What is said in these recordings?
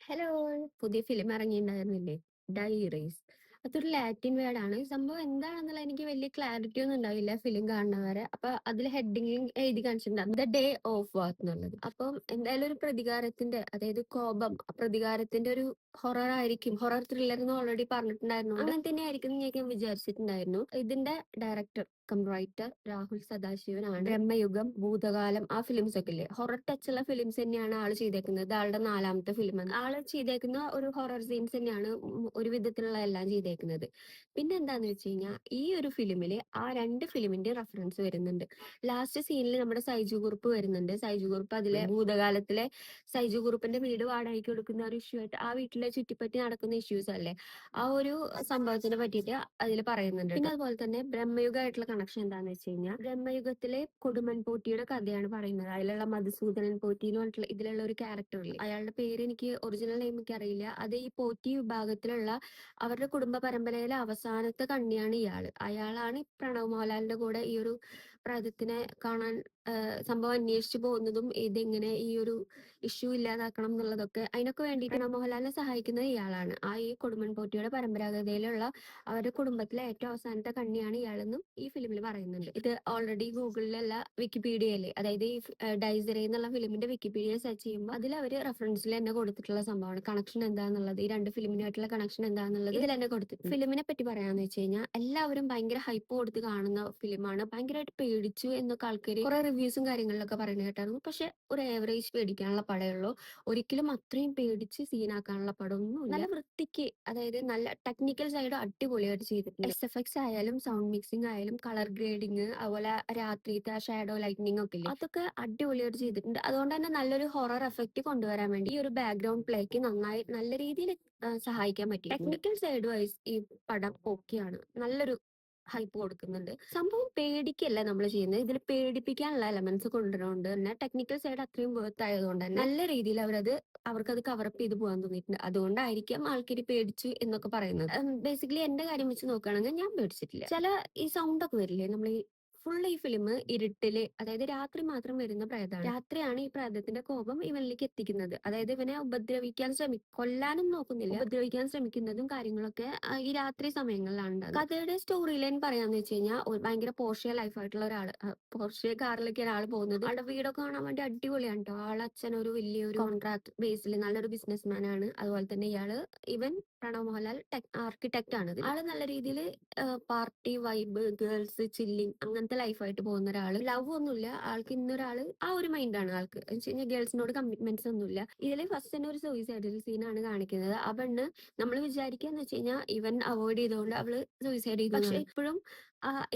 Hello! പുതിയ film ഇറങ്ങിയിട്ടുണ്ടായിരുന്നില്ലേ? ഡൈറീസ്. അതൊരു Latin വേർഡാണ്. സംഭവം എന്താണെന്നുള്ള എനിക്ക് വലിയ ക്ലാരിറ്റി ഒന്നും ഉണ്ടാവില്ല ഫിലിം കാണുന്നവരെ. അപ്പൊ അതിൽ ഹെഡിങ്ങിൽ എഴുതി കാണിച്ചിട്ടുണ്ടാവും ദ ഡേ ഓഫ് വാത്ത് എന്നുള്ളത്. അപ്പം എന്തായാലും ഒരു പ്രതികാരത്തിന്റെ, അതായത് കോപം, പ്രതികാരത്തിന്റെ ഒരു ഹൊറർ ആയിരിക്കും. ഹൊറർ ത്രില്ലർ എന്ന് ഓൾറെഡി പറഞ്ഞിട്ടുണ്ടായിരുന്നു. അങ്ങനെ തന്നെ ആയിരിക്കും എന്ന് ഞാൻ വിചാരിച്ചിട്ടുണ്ടായിരുന്നു. ഇതിന്റെ ഡയറക്ടർ റൈറ്റർ രാഹുൽ സദാശിവനാണ്. ബ്രഹ്മയുഗം, ഭൂതകാലം ആ ഫിലിംസ് ഒക്കെ ഇല്ലേ, ഹൊറർ ടച്ച് ഉള്ള ഫിലിംസ് തന്നെയാണ് ആള് ചെയ്തേക്കുന്നത്. ഇത് ആളുടെ 4ാമത്തെ ഫിലിമാണ്. ആള് ചെയ്തേക്കുന്ന ഒരു ഹൊറർ സീൻസ് തന്നെയാണ് ഒരു വിധത്തിലുള്ള എല്ലാം ചെയ്തേക്കുന്നത്. പിന്നെ എന്താന്ന് വെച്ച് കഴിഞ്ഞാൽ ഈ ഒരു ഫിലിമില് ആ 2 ഫിലിമിന്റെ റെഫറൻസ് വരുന്നുണ്ട്. ലാസ്റ്റ് സീനിൽ നമ്മുടെ സൈജു കുറുപ്പ് വരുന്നുണ്ട്. സൈജു കുറുപ്പ് അതിലെ ഭൂതകാലത്തിലെ സൈജു കുറുപ്പിന്റെ വീട് വാടകയ്ക്ക് കൊടുക്കുന്ന ഒരു ഇഷ്യൂ ആയിട്ട്, ആ വീട്ടിലെ ചുറ്റിപ്പറ്റി നടക്കുന്ന ഇഷ്യൂസ് അല്ലേ, ആ ഒരു സംഭവത്തിനെ പറ്റിയിട്ട് അതിൽ പറയുന്നുണ്ട്. പിന്നെ അതുപോലെ തന്നെ ബ്രഹ്മയുഗമായിട്ടുള്ള കണക്ഷൻ എന്താന്ന് വെച്ച് കഴിഞ്ഞാൽ, ബ്രഹ്മയുഗത്തിലെ കൊടുമൺ പോറ്റിയുടെ കഥയാണ് പറയുന്നത്. അതിലുള്ള മധുസൂദനൻ പോറ്റി എന്ന് പറഞ്ഞിട്ടുള്ള ഇതിലുള്ള ഒരു ക്യാരക്ടർ ഇല്ലേ, അയാളുടെ പേര് എനിക്ക് ഒറിജിനൽ നെയിം എനിക്ക് അറിയില്ല. അത് ഈ പോറ്റി വിഭാഗത്തിലുള്ള അവരുടെ കുടുംബ പരമ്പരയിലെ അവസാനത്തെ കണ്ണിയാണ് ഇയാള്. അയാളാണ് ഈ പ്രണവ് മോഹൻലാലിന്റെ കൂടെ ഈ ഒരു പ്രേതത്തിനെ കാണാൻ സംഭവം അന്വേഷിച്ചു പോകുന്നതും ഇതെങ്ങനെ ഈ ഒരു ഇഷ്യൂ ഇല്ലാതാക്കണം എന്നുള്ളതൊക്കെ. അതിനൊക്കെ വേണ്ടിയിട്ട് പ്രണവ് മോഹൻലാലിനെ സഹായിക്കുന്നത് ഇയാളാണ്. ആ ഈ കൊടുമൺ പോറ്റിയുടെ പരമ്പരാഗതയിലുള്ള അവരുടെ കുടുംബത്തിലെ ഏറ്റവും അവസാനത്തെ കണ്ണിയാണ് ഇയാളെന്നും ഈ ഫിലിമിൽ പറയുന്നുണ്ട്. ഇത് ഓൾറെഡി ഗൂഗിളിലല്ല വിക്കിപീഡിയയില്, അതായത് ഈ ഡൈസറി എന്നുള്ള ഫിലിമിന്റെ വിക്കിപീഡിയ സെർച്ച് ചെയ്യുമ്പോൾ അതിൽ അവർ റെഫറൻസിൽ തന്നെ കൊടുത്തിട്ടുള്ള സംഭവമാണ്. കണക്ഷൻ എന്താണെന്നുള്ളത്, ഈ 2 ഫിലിമിനായിട്ടുള്ള കണക്ഷൻ എന്താണെന്നുള്ളത് ഇതിൽ തന്നെ കൊടുത്തിട്ടുണ്ട്. ഫിലിമിനെ പറ്റി പറയാന്ന് വെച്ച് കഴിഞ്ഞാൽ എല്ലാവരും ഭയങ്കര ഹൈപ്പ് കൊടുത്ത് കാണുന്ന ഫിലിമാണ്. ഭയങ്കരമായിട്ട് പേടിച്ചു എന്നൊക്കെ ആൾക്കാർ കുറെ റിവ്യൂസും കാര്യങ്ങളിലൊക്കെ പറയുന്നത് കേട്ടായിരുന്നു. പക്ഷെ ഒരു ആവറേജ് പേടിക്കാനുള്ള പടമേ ഉള്ളൂ. ഒരിക്കലും അത്രയും പേടിച്ച് സീനാക്കാനുള്ള പടമൊന്നും നല്ല വൃത്തിക്ക്, അതായത് നല്ല ടെക്നിക്കൽ സൈഡ് അടിപൊളിയായിട്ട് ചെയ്തിട്ടുണ്ട്. SFX ആയാലും സൗണ്ട് മിക്സിംഗ് ആയാലും കളർ ഗ്രേഡിങ്, അതുപോലെ രാത്രിത്തെ ഷാഡോ ലൈറ്റ്നിങ് ഒക്കെ ഇല്ലേ, അതൊക്കെ അടിപൊളിയായിട്ട് ചെയ്തിട്ടുണ്ട്. അതുകൊണ്ട് തന്നെ നല്ലൊരു ഹൊറർ എഫക്റ്റ് കൊണ്ടുവരാൻ വേണ്ടി ഈ ഒരു ബാക്ക്ഗ്രൗണ്ട് പ്ലേക്ക് നന്നായി നല്ല രീതിയിൽ സഹായിക്കാൻ പറ്റി. ടെക്നിക്കൽ സൈഡ് വൈസ് ഈ പടം ഓക്കെയാണ്, നല്ലൊരു ഹൈപ്പ് കൊടുക്കുന്നുണ്ട്. സംഭവം പേടിക്കല്ല നമ്മൾ ചെയ്യുന്നത്, ഇതിൽ പേടിപ്പിക്കാനുള്ള എലമെന്റ്സ് കൊണ്ടുവരുന്നുണ്ട് തന്നെ. ടെക്നിക്കൽ സൈഡ് അത്രയും വേർത്ത് ആയതുകൊണ്ട് തന്നെ നല്ല രീതിയിൽ അവർക്കത് കവറപ്പ് ചെയ്ത് പോകാൻ തോന്നിയിട്ടുണ്ട്. അതുകൊണ്ടായിരിക്കാം ആൾക്കാർ പേടിച്ചു എന്നൊക്കെ പറയുന്നത്. ബേസിക്കലി എന്റെ കാര്യം വെച്ച് നോക്കുകയാണെങ്കിൽ ഞാൻ പേടിച്ചിട്ടില്ല. ചില ഈ സൗണ്ട് ഒക്കെ വരില്ലേ, നമ്മൾ ഈ ഫുൾ ഈ ഫിലിം ഇരുട്ടില്, അതായത് രാത്രി മാത്രം വരുന്ന പ്രേതമാണ്. രാത്രിയാണ് ഈ പ്രേതത്തിന്റെ കോപം ഇവനിലേക്ക് എത്തിക്കുന്നത്. അതായത് ഇവനെ കൊല്ലാനും നോക്കുന്നില്ല, ഉപദ്രവിക്കാൻ ശ്രമിക്കുന്നതും കാര്യങ്ങളൊക്കെ ഈ രാത്രി സമയങ്ങളിലാണ് ഉണ്ടാകുന്നത്. കഥയുടെ സ്റ്റോറി ലൈൻ പറയാന്ന് വെച്ച് കഴിഞ്ഞാൽ, ഭയങ്കര പോർഷ്യ ലൈഫായിട്ടുള്ള ഒരാള്, പോർഷ്യ കാറിലേക്ക് ഒരാൾ പോകുന്നത്, ആളുടെ വീടൊക്കെ കാണാൻ വേണ്ടി അടിപൊളിയാണ് കേട്ടോ. അച്ഛൻ ഒരു വലിയൊരു കോൺട്രാക്ട് ബേസിൽ നല്ലൊരു ബിസിനസ്മാൻ ആണ്. അതുപോലെ തന്നെ ഇവൻ പ്രണവ് മോഹൻലാൽ ആർക്കിടെക്ട് ആണ്. ആള് നല്ല രീതിയിൽ പാർട്ടി വൈബ്, ഗേൾസ്, ചില്ലിങ് അങ്ങനത്തെ ലൈഫായിട്ട് പോകുന്ന ഒരാള്. ലവ് ഒന്നുമില്ല ആൾക്ക്. ഇന്നൊരാള് ആ ഒരു മൈൻഡാണ് ആൾക്ക്. എന്ന് വെച്ച് കഴിഞ്ഞാൽ ഗേൾസിനോട് കമ്മിറ്റ്മെന്റ്സ് ഒന്നുമില്ല. ഇതിൽ ഫസ്റ്റ് തന്നെ ഒരു സൂയിസൈഡൽ സീനാണ് കാണിക്കുന്നത്. ആ പെണ്ണ്, നമ്മൾ വിചാരിക്കാന്ന് വെച്ച് കഴിഞ്ഞാൽ ഇവൻ അവോയ്ഡ് ചെയ്തുകൊണ്ട് അവള് സൂയിസൈഡ് ചെയ്തു. പക്ഷെ ഇപ്പോഴും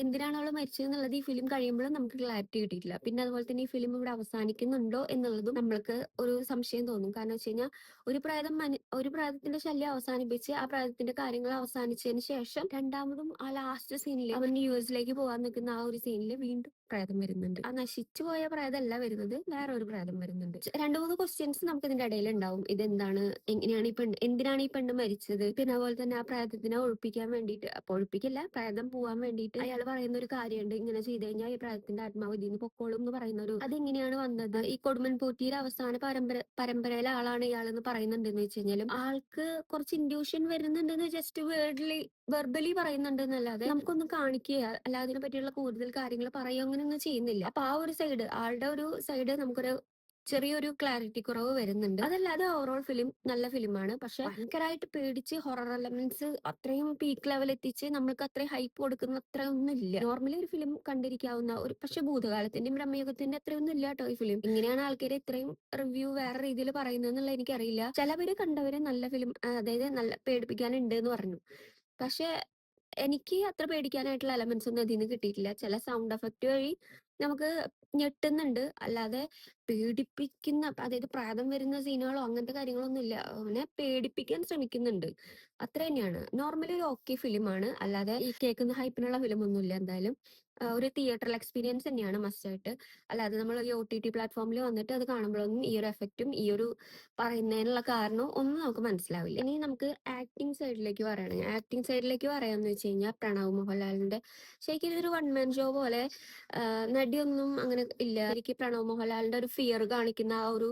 എന്തിനാണ് അവള് മരിച്ചത് എന്നുള്ളത് ഈ ഫിലിം കഴിയുമ്പോഴും നമുക്ക് ക്ലാരിറ്റി കിട്ടിയിട്ടില്ല. പിന്നെ അതുപോലെ തന്നെ ഈ ഫിലിം ഇവിടെ അവസാനിക്കുന്നുണ്ടോ എന്നുള്ളതും നമ്മൾക്ക് ഒരു സംശയം തോന്നും. കാരണം വെച്ച് കഴിഞ്ഞാൽ ഒരു പ്രേതത്തിന്റെ ശല്യം അവസാനിപ്പിച്ച് ആ പ്രേതത്തിന്റെ കാര്യങ്ങൾ അവസാനിച്ചതിന് ശേഷം രണ്ടാമതും ആ ലാസ്റ്റ് സീനിൽ അവൻ US പോകാൻ നിൽക്കുന്ന ആ ഒരു സീനിൽ വീണ്ടും പ്രേതം വരുന്നുണ്ട്. ആ നശിച്ചു പോയ പ്രേതമല്ല വരുന്നത്, വേറെ ഒരു പ്രേതം വരുന്നുണ്ട്. 2-3 ക്വസ്റ്റ്യൻസ് നമുക്ക് ഇതിന്റെ ഇടയിൽ ഉണ്ടാവും. ഇതെന്താണ്, എങ്ങനെയാണ് ഈ പെണ്ണ്, എന്തിനാണ് ഈ പെണ്ണ് മരിച്ചത്, പിന്നെ അതുപോലെ തന്നെ ആ പ്രേതത്തിനെ ഒഴിപ്പിക്കാൻ വേണ്ടിയിട്ട്, അപ്പൊ ഒഴിപ്പിക്കില്ല, പ്രേതം പോവാൻ വേണ്ടിയിട്ട് അയാൾ പറയുന്ന ഒരു കാര്യമുണ്ട്, ഇങ്ങനെ ചെയ്ത് കഴിഞ്ഞാൽ ഈ പ്രേതത്തിന്റെ ആത്മാവ് ഇതിന്ന് പൊക്കോളും എന്ന് പറയുന്ന ഒരു, അതെങ്ങനെയാണ് വന്നത്, ഈ കൊടുമൺ പോറ്റിയുടെ അവസാന പരമ്പരയിലെ ആളാണ് ഇയാളെന്ന് പറയുന്നുണ്ടെന്ന് വെച്ച് കഴിഞ്ഞാലും ആൾക്ക് കുറച്ച് ഇൻഡ്യൂഷൻ വരുന്നുണ്ടെന്ന് ജസ്റ്റ് വെർബലി പറയുന്നുണ്ട് എന്നല്ലാതെ നമുക്കൊന്നും കാണിക്കുക, അല്ലാതെ അതിനെ പറ്റിയുള്ള കൂടുതൽ കാര്യങ്ങൾ പറയുക അങ്ങനെയൊന്നും ചെയ്യുന്നില്ല. അപ്പൊ ആ ഒരു സൈഡ്, ആളുടെ ഒരു സൈഡ് നമുക്കൊരു ചെറിയൊരു ക്ലാരിറ്റി കുറവ് വരുന്നുണ്ട്. അതല്ലാതെ ഓവറോൾ ഫിലിം നല്ല ഫിലിമാണ്. പക്ഷെ ഭയങ്കരമായിട്ട് പേടിച്ച് ഹൊറർ എലമെന്റ്സ് അത്രയും പീക്ക് ലെവൽ എത്തിച്ച് നമ്മൾക്ക് അത്രയും ഹൈപ്പ് കൊടുക്കുന്ന അത്രയൊന്നും ഇല്ല. നോർമലി ഒരു ഫിലിം കണ്ടിരിക്കാവുന്ന ഒരു, പക്ഷെ ഭൂതകാലത്തിന്റെയും ബ്രഹ്മയുഗത്തിന്റെ അത്രയൊന്നും ഇല്ല കേട്ടോ ഈ ഫിലിം. ഇങ്ങനെയാണ് ആൾക്കാർ ഇത്രയും റിവ്യൂ വേറെ രീതിയിൽ പറയുന്നതെന്നുള്ള എനിക്കറിയില്ല. ചിലവര് കണ്ടവര് നല്ല ഫിലിം, അതായത് നല്ല പേടിപ്പിക്കാനുണ്ട് എന്ന് പറഞ്ഞു. പക്ഷെ എനിക്ക് അത്ര പേടിക്കാനായിട്ടുള്ള എലമെന്റ്സ് ഒന്നും അതിൽ നിന്ന് കിട്ടിയിട്ടില്ല. ചില സൗണ്ട് എഫക്റ്റ് വഴി നമുക്ക് ഞെട്ടുന്നുണ്ട്, അല്ലാതെ പേടിപ്പിക്കുന്ന, അതായത് പ്രാതം വരുന്ന സീനുകളോ അങ്ങനത്തെ കാര്യങ്ങളൊന്നും ഇല്ല. അവനെ പേടിപ്പിക്കാൻ ശ്രമിക്കുന്നുണ്ട്, അത്ര തന്നെയാണ്. നോർമലി ഒരു ഓക്കെ ഫിലിമാണ്, അല്ലാതെ ഈ കേൾക്കുന്ന ഹൈപ്പിനുള്ള ഫിലിം ഒന്നും ഇല്ല. എന്തായാലും ഒരു തിയേറ്ററൽ എക്സ്പീരിയൻസ് തന്നെയാണ് മസ്റ്റ് ആയിട്ട്. അല്ലാതെ നമ്മൾ ഈ OTT പ്ലാറ്റ്ഫോമിൽ വന്നിട്ട് അത് കാണുമ്പോഴൊന്നും ഈ ഒരു എഫക്റ്റും ഈ ഒരു പറയുന്നതിനുള്ള കാരണവും ഒന്നും നമുക്ക് മനസ്സിലാവില്ല. ഇനി നമുക്ക് ആക്ടിങ് സൈഡിലേക്ക് പറയുകയാണെങ്കിൽ, ആക്ടിങ് സൈഡിലേക്ക് പറയാന്ന് വെച്ച് കഴിഞ്ഞാൽ പ്രണവ് മോഹൻലാലിന്റെ ശരിക്കും ഇതൊരു വൺ മാൻ ഷോ പോലെ, നടിയൊന്നും അങ്ങനെ ഇല്ല. എനിക്ക് പ്രണവ് മോഹൻലാലിന്റെ ഒരു ഫിയർ കാണിക്കുന്ന ആ ഒരു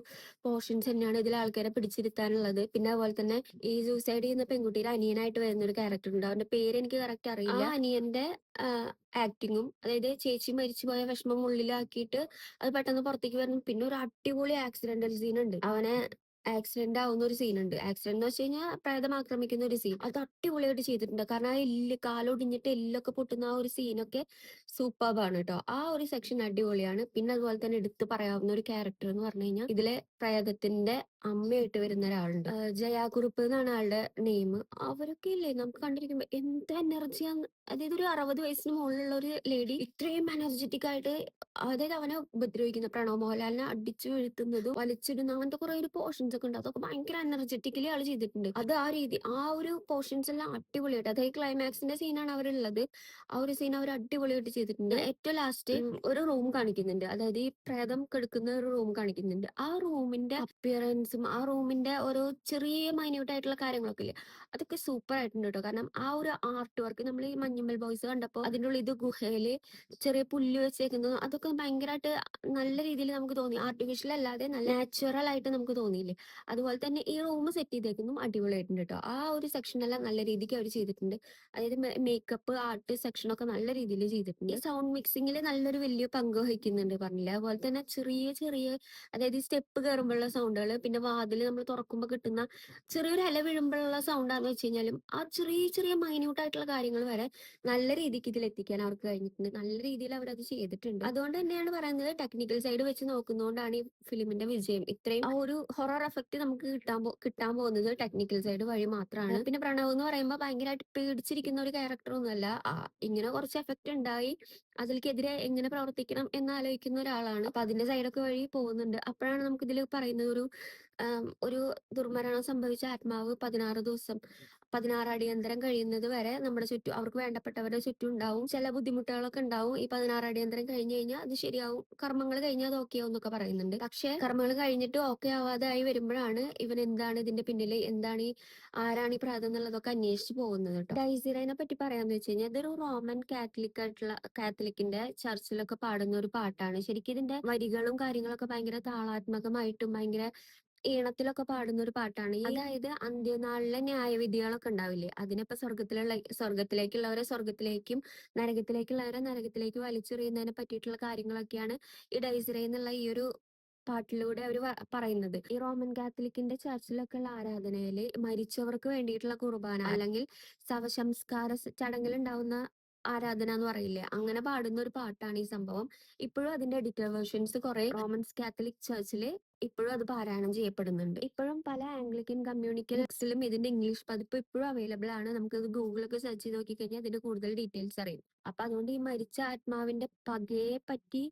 പോർഷൻസ് തന്നെയാണ് ഇതിൽ ആൾക്കാരെ പിടിച്ചിരുത്താനുള്ളത്. പിന്നെ അതുപോലെ തന്നെ ഈ സൂസൈഡ് ചെയ്യുന്ന പെൺകുട്ടിയുടെ അനിയനായിട്ട് വരുന്ന ഒരു ക്യാരക്ടർ ഉണ്ട്. അവന്റെ പേര് എനിക്ക് കറക്റ്റ് അറിയില്ല. ആ അനിയന്റെ ആക്ടിങ്ങും, അതായത് ചേച്ചി മരിച്ചുപോയ വിഷമം ഉള്ളിലാക്കിയിട്ട് അത് പെട്ടെന്ന് പുറത്തേക്ക് വരണം. പിന്നെ ഒരു അടിപൊളി ആക്സിഡന്റൽ സീൻ ഉണ്ട്. അവനെ ആക്സിഡന്റ് ആവുന്ന ഒരു സീൻ ഉണ്ട്. ആക്സിഡന്റ് എന്ന് വെച്ച് കഴിഞ്ഞാൽ പ്രേതം ആക്രമിക്കുന്ന ഒരു സീൻ. അത് അടിപൊളിയായിട്ട് ചെയ്തിട്ടുണ്ട്. കാരണം ആ എല്ല് കാലൊടിഞ്ഞിട്ട് എല്ലൊക്കെ പൊട്ടുന്ന ആ ഒരു സീനൊക്കെ സൂപ്പർബാണ് കേട്ടോ. ആ ഒരു സെക്ഷൻ അടിപൊളിയാണ്. പിന്നെ അതുപോലെ തന്നെ എടുത്തു പറയാവുന്ന ഒരു ക്യാരക്ടർ എന്ന് പറഞ്ഞു കഴിഞ്ഞാൽ ഇതിലെ പ്രേതത്തിന്റെ അമ്മയായിട്ട് വരുന്ന ഒരാളുണ്ട്. ജയാകുറുപ്പ് എന്നാണ് ആളുടെ നെയിം. അവരൊക്കെ ഇല്ലേ നമുക്ക് കണ്ടിരിക്കുമ്പോ എന്ത് എനർജിയാന്ന്. അതായത് ഒരു 60 വയസ്സിന് മുകളിലുള്ള ഒരു ലേഡി ഇത്രയും എനർജറ്റിക് ആയിട്ട്, അതായത് അവനെ ഉപദ്രവിക്കുന്ന പ്രണവ് മോഹൻലാലിനെ അടിച്ചു വീഴ്ത്തുന്നതും വലിച്ചിടുന്ന അങ്ങനത്തെ കുറെ ഒരു പോർഷൻസ് ഒക്കെ ഉണ്ട്. അതൊക്കെ ഭയങ്കര എനർജറ്റിക്കലി ആള് ചെയ്തിട്ടുണ്ട്. അത് ആ രീതി ആ ഒരു പോർഷൻസ് എല്ലാം അടിപൊളിയായിട്ട്, അതായത് ക്ലൈമാക്സിന്റെ സീനാണ് അവരുള്ളത്. ആ ഒരു സീൻ അവർ അടിപൊളിയായിട്ട് ചെയ്തിട്ടുണ്ട്. ഏറ്റവും ലാസ്റ്റ് ഒരു റൂം കാണിക്കുന്നുണ്ട്. അതായത് ഈ പ്രേതം കിടക്കുന്ന ഒരു റൂം കാണിക്കുന്നുണ്ട്. ആ റൂമിന്റെ അപ്പിയറൻസും ആ റൂമിന്റെ ഓരോ ചെറിയ മൈന്യൂട്ട് ആയിട്ടുള്ള കാര്യങ്ങളൊക്കെ ഇല്ലേ, അതൊക്കെ സൂപ്പർ ആയിട്ടുണ്ട് കേട്ടോ. കാരണം ആ ഒരു ആർട്ട് വർക്ക് നമ്മൾ ഈ മഞ്ഞുമ്മൽ ബോയ്സ് കണ്ടപ്പോൾ അതിൻ്റെ ഉള്ളിൽ ഇത് ഗുഹയില് ചെറിയ പുല്ല് വെച്ചേക്കുന്നത്, അതൊക്കെ ഭയങ്കരമായിട്ട് നല്ല രീതിയിൽ നമുക്ക് തോന്നി. ആർട്ടിഫിഷ്യൽ അല്ലാതെ നല്ല നാച്ചുറൽ ആയിട്ട് നമുക്ക് തോന്നിയില്ലേ. അതുപോലെ തന്നെ ഈ റൂം സെറ്റ് ചെയ്തേക്കുന്നതും അടിപൊളിയായിട്ടുണ്ട് കേട്ടോ. ആ ഒരു സെക്ഷനെല്ലാം നല്ല രീതിക്ക് അവർ ചെയ്തിട്ടുണ്ട്. അതായത് മേക്കപ്പ് ആർട്ട് സെക്ഷനൊക്കെ നല്ല രീതിയിൽ ചെയ്തിട്ടുണ്ട്. ഈ സൗണ്ട് മിക്സിംഗിൽ നല്ലൊരു വലിയ പങ്ക് വഹിക്കുന്നുണ്ട് പറഞ്ഞില്ല. അതുപോലെ തന്നെ ചെറിയ ചെറിയ, അതായത് ഈ സ്റ്റെപ്പ് കയറുമ്പോഴുള്ള സൗണ്ടുകൾ, പിന്നെ വാതിൽ നമ്മൾ തുറക്കുമ്പോൾ കിട്ടുന്ന ചെറിയൊരു ഇല വീഴുമ്പോഴുള്ള സൗണ്ടാന്ന് വെച്ച് കഴിഞ്ഞാലും ആ ചെറിയ ചെറിയ മൈന്യൂട്ട് ആയിട്ടുള്ള കാര്യങ്ങൾ വരെ നല്ല രീതിക്ക് ഇതിൽ എത്തിക്കാൻ അവർക്ക് കഴിഞ്ഞിട്ടുണ്ട്. നല്ല രീതിയിൽ അവരത് ചെയ്തിട്ടുണ്ട്. അതുകൊണ്ട് തന്നെയാണ് പറയുന്നത്, ടെക്നിക്കൽ സൈഡ് വെച്ച് നോക്കുന്നതുകൊണ്ടാണ് ഈ ഫിലിമിന്റെ വിജയം. ഇത്രയും ആ ഒരു ഹൊറർ എഫക്ട് നമുക്ക് കിട്ടാൻ പോകുന്നത് ടെക്നിക്കൽ സൈഡ് വഴി മാത്രമാണ്. പിന്നെ പ്രണവ് എന്ന് പറയുമ്പോൾ ഭയങ്കരമായിട്ട് പേടിച്ചിരിക്കുന്ന ഒരു ക്യാരക്ടർ ഒന്നുമല്ല. ഇങ്ങനെ കുറച്ച് എഫക്ട് ഉണ്ടായി അതിൽക്കെതിരെ എങ്ങനെ പ്രവർത്തിക്കണം എന്നാലോചിക്കുന്ന ഒരാളാണ്. അപ്പൊ അതിന്റെ സൈഡൊക്കെ വഴി പോകുന്നുണ്ട്. അപ്പോഴാണ് നമുക്ക് ഇതിൽ പറയുന്നത് ഒരു ദുർമരണം സംഭവിച്ച ആത്മാവ് 16 ദിവസം 16 അടിയന്തരം കഴിയുന്നത് വരെ നമ്മുടെ ചുറ്റും, അവർക്ക് വേണ്ടപ്പെട്ടവരുടെ ചുറ്റും ഉണ്ടാവും. ചില ബുദ്ധിമുട്ടുകളൊക്കെ ഉണ്ടാവും. ഈ 16 അടിയന്തരം കഴിഞ്ഞു കഴിഞ്ഞാൽ അത് ശരിയാവും, കർമ്മങ്ങൾ കഴിഞ്ഞാൽ അത് ഓക്കെ ആവും എന്നൊക്കെ പറയുന്നുണ്ട്. പക്ഷെ കർമ്മങ്ങൾ കഴിഞ്ഞിട്ട് ഓക്കെ ആവാതെ ആയി വരുമ്പോഴാണ് ഇവൻ എന്താണ് ഇതിന്റെ പിന്നിൽ, എന്താണ് ഈ ആരാണ് ഈ പ്രാതം എന്നുള്ളതൊക്കെ അന്വേഷിച്ച് പോകുന്നത് കേട്ടോ. ഡൈസിറേനെ പറ്റി പറയാന്ന് വെച്ച് കഴിഞ്ഞാൽ ഇതൊരു റോമൻ കാത്തലിക്കിന്റെ ചർച്ചിലൊക്കെ പാടുന്ന ഒരു പാട്ടാണ്. ശരിക്കും ഇതിന്റെ വരികളും കാര്യങ്ങളൊക്കെ ഭയങ്കര താളാത്മകമായിട്ടും ഭയങ്കര ഈണത്തിലൊക്കെ പാടുന്ന ഒരു പാട്ടാണ്. അതായത് അന്ത്യനാളിലെ ന്യായവിധികളൊക്കെ ഉണ്ടാവില്ലേ, അതിനിപ്പോ സ്വർഗത്തിലേക്കുള്ളവരെ സ്വർഗത്തിലേക്കും നരകത്തിലേക്കുള്ളവരെ നരകത്തിലേക്ക് വലിച്ചെറിയുന്നതിനെ പറ്റിയിട്ടുള്ള കാര്യങ്ങളൊക്കെയാണ് ഈ ഡൈസിറേ എന്നുള്ള ഈ ഒരു പാട്ടിലൂടെ അവർ പറയുന്നത്. ഈ റോമൻ കാത്തലിക്കിന്റെ ചർച്ചിലൊക്കെ ഉള്ള ആരാധനയില് മരിച്ചവർക്ക് വേണ്ടിയിട്ടുള്ള കുർബാന അല്ലെങ്കിൽ ശവസംസ്കാര ചടങ്ങിൽ ഉണ്ടാവുന്ന ആരാധന എന്ന് പറയില്ലേ, അങ്ങനെ പാടുന്ന ഒരു പാട്ടാണ് ഈ സംഭവം. ഇപ്പോഴും അതിന്റെ എഡിറ്റർ വേർഷൻസ് കുറെ റോമൻസ് കാത്തലിക് ചർച്ചില് ഇപ്പോഴും അത് പാരായണം ചെയ്യപ്പെടുന്നുണ്ട്. ഇപ്പോഴും പല ആംഗ്ലിക്കൻ കമ്മ്യൂണിക്കൽസിലും ഇതിന്റെ ഇംഗ്ലീഷ് പതിപ്പ് ഇപ്പോഴും അവൈലബിൾ ആണ്. നമുക്ക് ഇത് ഗൂഗിളൊക്കെ സെർച്ച് ചെയ്ത് നോക്കിക്കഴിഞ്ഞാൽ അതിന്റെ കൂടുതൽ ഡീറ്റെയിൽസ് അറിയും. അപ്പൊ അതുകൊണ്ട് ഈ മരിച്ച ആത്മാവിന്റെ പകയെ പറ്റി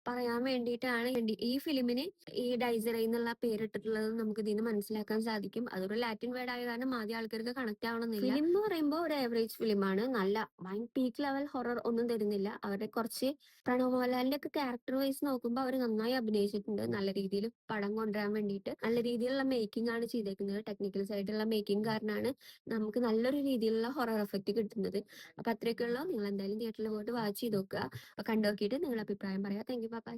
പറയാൻ വേണ്ടിയിട്ടാണ് ഈ ഫിലിമിന് ഈ ഡൈസറൈ എന്നുള്ള പേരിട്ടിട്ടുള്ളത് നമുക്ക് ഇതിന് മനസ്സിലാക്കാൻ സാധിക്കും. അതൊരു ലാറ്റിൻ വേർഡ് ആയ കാരണം ആദ്യം ആൾക്കാർക്ക് കണക്ട് ആവണമെന്നില്ല. ഫിലിം എന്ന് പറയുമ്പോൾ ഒരു ആവറേജ് ഫിലിമാണ്. നല്ല പീക്ക് ലെവൽ ഹൊറർ ഒന്നും തരുന്നില്ല. അവരുടെ കുറച്ച് പ്രണവ് മോഹൻലാലിന്റെ ഒക്കെ ക്യാരക്ടർ വൈസ് നോക്കുമ്പോൾ അവർ നന്നായി അഭിനയിച്ചിട്ടുണ്ട്. നല്ല രീതിയിൽ പടം കൊണ്ടുവരാൻ വേണ്ടിയിട്ട് നല്ല രീതിയിലുള്ള മേക്കിംഗ് ആണ് ചെയ്തേക്കുന്നത്. ടെക്നിക്കൽ സൈഡിലുള്ള മേക്കിംഗ് കാരണമാണ് നമുക്ക് നല്ലൊരു രീതിയിലുള്ള ഹൊറർ എഫക്റ്റ് കിട്ടുന്നത്. അപ്പൊ അത്രയൊക്കെയുള്ള, നിങ്ങൾ എന്തായാലും തിയേറ്ററിൽ പോയിട്ട് വാച്ച് ചെയ്ത് നോക്കുക. അപ്പൊ കണ്ടു നോക്കിയിട്ട് നിങ്ങളുടെ അഭിപ്രായം പറയാം. Thank you, by.